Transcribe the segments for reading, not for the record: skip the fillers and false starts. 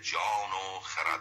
جان و خرد.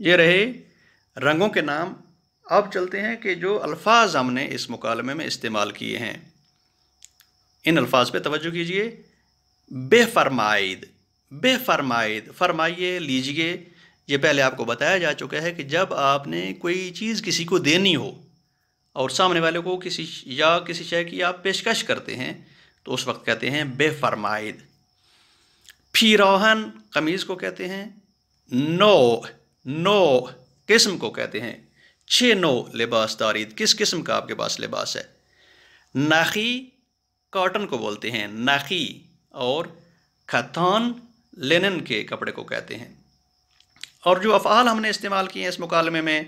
یہ رہے رنگوں کے نام۔ اب چلتے ہیں کہ جو الفاظ ہم نے اس مکالمے میں استعمال کیے ہیں، ان الفاظ پہ توجہ کیجئے۔ بے فرمائید، بے فرمائید، فرمائیے، لیجئے۔ یہ پہلے آپ کو بتایا جا چکا ہے کہ جب آپ نے کوئی چیز کسی کو دینی ہو اور سامنے والے کو کسی شے کی آپ پیشکش کرتے ہیں تو اس وقت کہتے ہیں بے فرمائید۔ پیراہن قمیض کو کہتے ہیں، نو قسم کو کہتے ہیں، چھ نو لباس دارید، کس قسم کا آپ کے پاس لباس ہے۔ ناخی کاٹن کو بولتے ہیں، ناخی، اور کھتان لینن کے کپڑے کو کہتے ہیں۔ اور جو افعال ہم نے استعمال کیے ہیں اس مکالمے میں،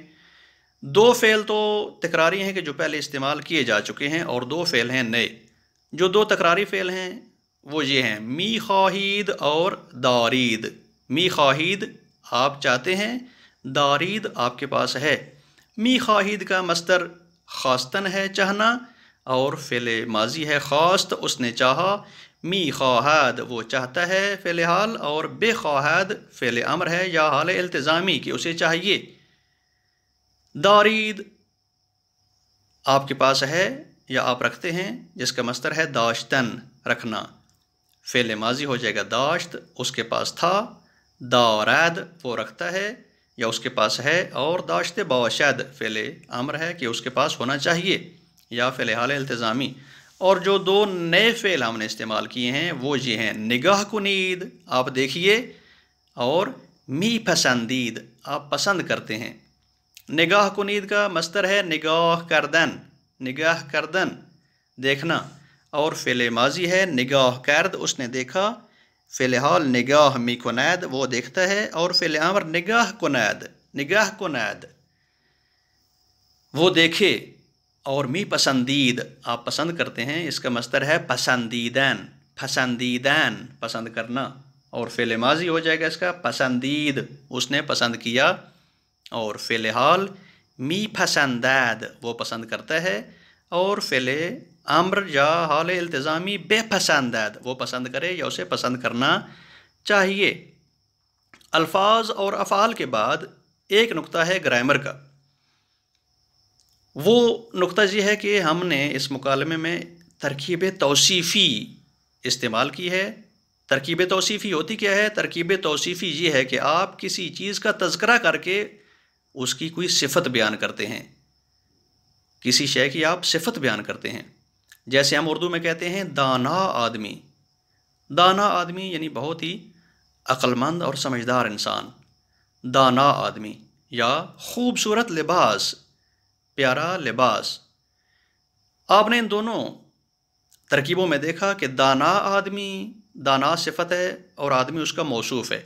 دو فعل تو تکراری ہیں کہ جو پہلے استعمال کیے جا چکے ہیں، اور دو فعل ہیں نئے۔ جو دو تکراری فعل ہیں وہ یہ ہیں می خواہید اور دارید۔ می خواہید آپ چاہتے ہیں، دارید آپ کے پاس ہے۔ می خواہید کا مصدر خواستن ہے، چاہنا، اور فعل ماضی ہے خواست، اس نے چاہا۔ می خواہد وہ چاہتا ہے فعل حال، اور بے خواہد فعل امر ہے یا حال التزامی کہ اسے چاہیے۔ دارید آپ کے پاس ہے یا آپ رکھتے ہیں، جس کا مصدر ہے داشتن، رکھنا۔ فعل ماضی ہو جائے گا داشت، اس کے پاس تھا۔ دارد وہ رکھتا ہے یا اس کے پاس ہے، اور داشت باشد فعل امر ہے کہ اس کے پاس ہونا چاہیے یا فعل حال التزامی۔ اور جو دو نئے فعل ہم نے استعمال کیے ہیں وہ یہ ہیں نگاہ کنید آپ دیکھیے، اور می پسندید آپ پسند کرتے ہیں۔ نگاہ کنید کا مصدر ہے نگاہ کردن، نگاہ کردن دیکھنا، اور فعل ماضی ہے نگاہ کرد اس نے دیکھا۔ فعل حال نگاہ می کنید وہ دیکھتا ہے، اور فعل امر نگاہ کنید، نگاہ کنید وہ دیکھے۔ اور می پسندید آپ پسند کرتے ہیں، اس کا مصدر ہے پسندیدن، پسندیدن پسند کرنا، اور فعل ماضی ہو جائے گا اس کا پسندید اس نے پسند کیا، اور فعل حال می پسندد وہ پسند کرتا ہے، اور فعل امر یا حال التزامی بے پسندد وہ پسند کرے یا اسے پسند کرنا چاہیے۔ الفاظ اور افعال کے بعد ایک نقطہ ہے گرامر کا۔ وہ نقطہ یہ ہے کہ ہم نے اس مکالمے میں ترکیب توصیفی استعمال کی ہے۔ ترکیب توصیفی ہوتی کیا ہے؟ ترکیب توصیفی یہ ہے کہ آپ کسی چیز کا تذکرہ کر کے اس کی کوئی صفت بیان کرتے ہیں، کسی شے کی آپ صفت بیان کرتے ہیں۔ جیسے ہم اردو میں کہتے ہیں دانا آدمی، دانا آدمی یعنی بہت ہی عقل مند اور سمجھدار انسان، دانا آدمی۔ یا خوبصورت لباس، پیارا لباس۔ آپ نے ان دونوں ترکیبوں میں دیکھا کہ دانا آدمی، دانا صفت ہے اور آدمی اس کا موصوف ہے۔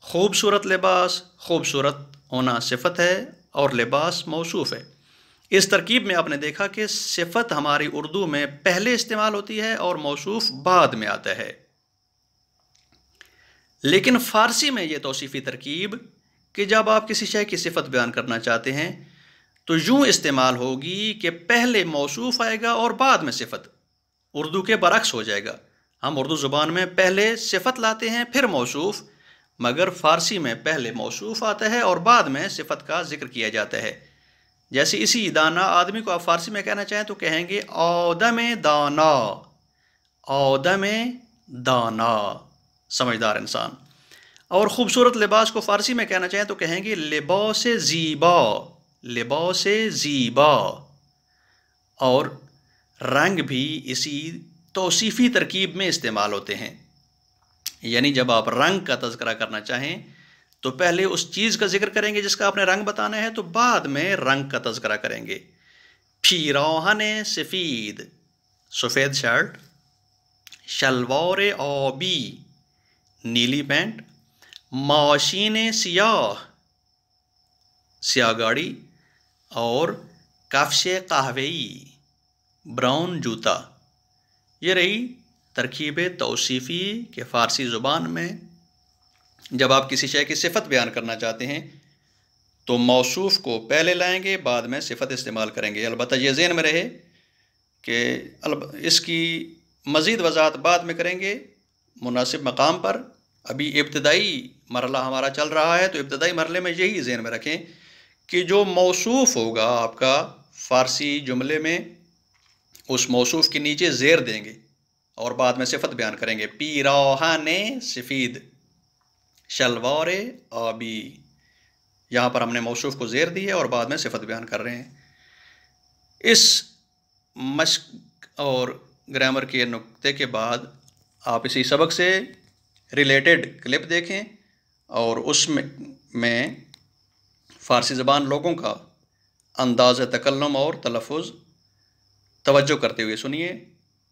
خوبصورت لباس، خوبصورت ہونا صفت ہے اور لباس موصوف ہے۔ اس ترکیب میں آپ نے دیکھا کہ صفت ہماری اردو میں پہلے استعمال ہوتی ہے اور موصوف بعد میں آتا ہے، لیکن فارسی میں یہ توصیفی ترکیب کہ جب آپ کسی شے کی صفت بیان کرنا چاہتے ہیں تو یوں استعمال ہوگی کہ پہلے موصوف آئے گا اور بعد میں صفت۔ اردو کے برعکس ہو جائے گا۔ ہم اردو زبان میں پہلے صفت لاتے ہیں پھر موصوف، مگر فارسی میں پہلے موصوف آتا ہے اور بعد میں صفت کا ذکر کیا جاتا ہے۔ جیسے اسی دانا آدمی کو آپ فارسی میں کہنا چاہیں تو کہیں گے آدم دانا، آدم دانا سمجھدار انسان۔ اور خوبصورت لباس کو فارسی میں کہنا چاہیں تو کہیں گے لباس زیبا، لباس زیبا۔ اور رنگ بھی اسی توصیفی ترکیب میں استعمال ہوتے ہیں، یعنی جب آپ رنگ کا تذکرہ کرنا چاہیں تو پہلے اس چیز کا ذکر کریں گے جس کا آپ نے رنگ بتانا ہے، تو بعد میں رنگ کا تذکرہ کریں گے۔ پیراہن سفید، سفید شرٹ، شلوار آبی، نیلی پینٹ، ماشین سیاہ، سیاہ گاڑی، اور کفش قہوئی، براؤن جوتا۔ یہ رہی ترکیب توصیفی کہ فارسی زبان میں جب آپ کسی شے کی صفت بیان کرنا چاہتے ہیں تو موصوف کو پہلے لائیں گے، بعد میں صفت استعمال کریں گے۔ البتہ یہ ذہن میں رہے کہ اس کی مزید وضاحت بعد میں کریں گے مناسب مقام پر۔ ابھی ابتدائی مرحلہ ہمارا چل رہا ہے، تو ابتدائی مرحلے میں یہی ذہن میں رکھیں کہ جو موصوف ہوگا آپ کا فارسی جملے میں، اس موصوف کے نیچے زیر دیں گے اور بعد میں صفت بیان کریں گے. پیراہن سفید، شلوار آبی. یہاں پر ہم نے موصوف کو زیر دی ہے اور بعد میں صفت بیان کر رہے ہیں. اس مشق اور گرامر کے نقطے کے بعد آپ اسی سبق سے ریلیٹڈ کلپ دیکھیں اور اس میں فارسی زبان لوگوں کا انداز تکلم اور تلفظ توجہ کرتے ہوئے سنیے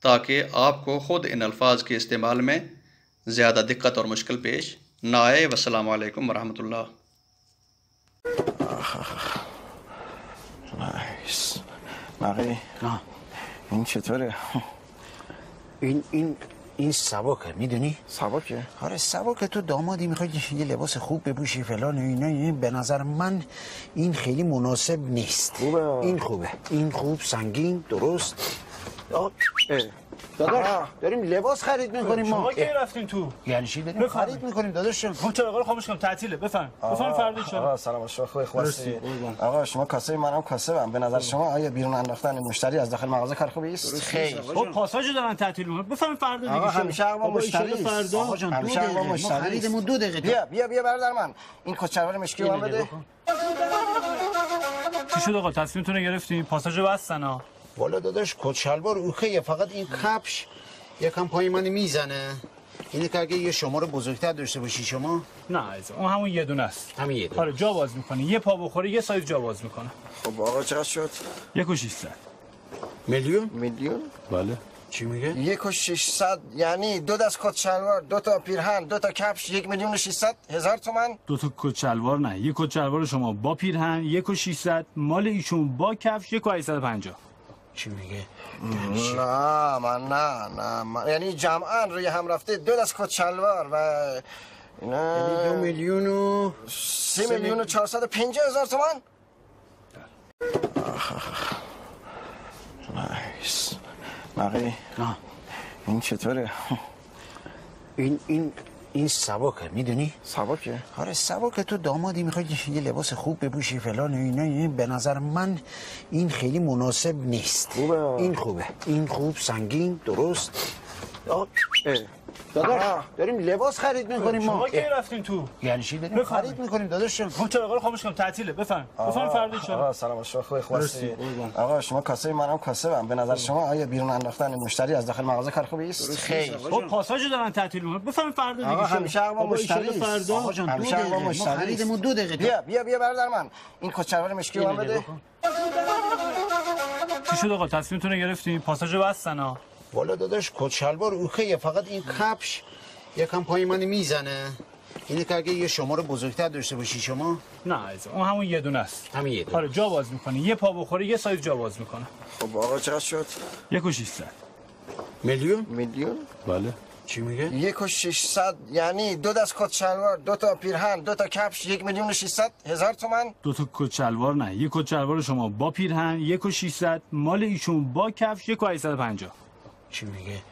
تاکہ آپ کو خود ان الفاظ کے استعمال میں زیادہ دقت اور مشکل پیش نہ آئے. والسلام علیکم ورحمۃ اللہ. نایس. مقی این چطوره؟ این سبکه، میدونی؟ سبکه؟ آره سبکه. تو دامادی میخوای یه لباس خوب بپوشی فلان و اینا، این به نظر من این خیلی مناسب نیست. خوبه. این خوبه، این خوب، سنگین، درست. داداش داریم لباس خرید میکنیم ما. شما کی رفتین تو؟ یعنی چی داریم خرید میکنیم داداش جان؟ خب چراغا رو خاموش کن، تعطیله. بفهم فردا ان آقا سلام شما خواستی. آقا شما کاسه منم کاسبم. به نظر شما آیا بیرون انداختن مشتری از داخل مغازه کار خوبی است؟ خیلی. خب پاساژو دارن تعطیل میکنن. بفهم فردا دیگه. آقا همیشه ما مشتری است. فردا آقا جان همیشه ما مشتری خریدمون 2 دقیقه. بیا برادر من. این کچلوار مشکی رو بده. چی شد آقا؟ تصمیمتون رو گرفتین؟ پاساژو بستن ها. والا داداش کت شلوار اوکیه، فقط این کفش یکم پای من میزنه. اینه که اگه یه شماره بزرگتر داشته باشی شما. نه عزیزم اون همون یه دونه است. همین یه دونه. آره جا باز میکنه، یه پا بخوره یه سایز جا باز میکنه. خب آقا چقدر شد؟ 1.6 میلیون؟ میلیون؟ بله. چی میگه؟ 1,600 یعنی 2 دست کت شلوار، 2 تا پیرهن، 2 تا کفش، 1,600,000 تومان. 2 تا کت شلوار نه، یه کت شلوار شما با پیرهن 1.600، مال ایشون با کفش 1.850. چی میگه؟ نه من یعنی جمعا روی هم رفته 2 دست کت شلوار و اینا یعنی 2 میلیون و 3,450,000 تومان. نایس. مقی این چطوره؟ این سبکه، میدونی؟ سبکه؟ آره سبکه. تو دامادی میخوای یه لباس خوب بپوشی فلان و اینا، این به نظر من این خیلی مناسب نیست. خوبه. این خوبه، این خوب، سنگین، درست. داداش داریم لباس خرید میکنیم ما. شما کی رفتین تو؟ یعنی چی داریم خرید میکنیم داداش جان؟ خب چراغا رو خاموش کن، تعطیله. بفهم فردا ان آقا سلام شما خواستی. آقا شما کاسه منم کاسبم. به نظر شما آیا بیرون انداختن مشتری از داخل مغازه کار خوبی است؟ خیلی. خب پاساژو دارن تعطیل میکنن. بفهم فردا دیگه. آقا همیشه ما مشتری است. فردا. آقا جان 2 همیشه دقیقه ما ما مشتری خریدمون 2 دقیقه. بیا برادر من. این کت شلوار مشکی رو بده. چی شد آقا؟ تصمیمتون رو گرفتین؟ پاساژو بستن ها. والا داداش کت شلوار اوکیه، فقط این کفش یکم پای من میزنه. اینه که اگه یه شماره بزرگتر داشته باشی شما. نه عزیزم اون همون یه دونه است. همین یه دونه. آره جا باز میکنه، یه پا بخوره یه سایز جا باز میکنه. خب آقا چقدر شد؟ 1.6 میلیون؟ میلیون؟ بله. چی میگه؟ 1,600 یعنی 2 دست کت شلوار، 2 تا پیرهن، 2 تا کفش، 1,600,000 تومان. 2 تا کت شلوار نه، یه کت شلوار شما با پیرهن 1.600، مال ایشون با کفش 1.850. چی میگه؟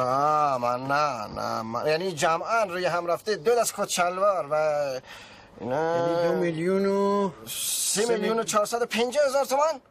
نه من یعنی جمعا روی هم رفته 2 دست کت شلوار و اینا یعنی 2 میلیون و 3,450,000 تومان.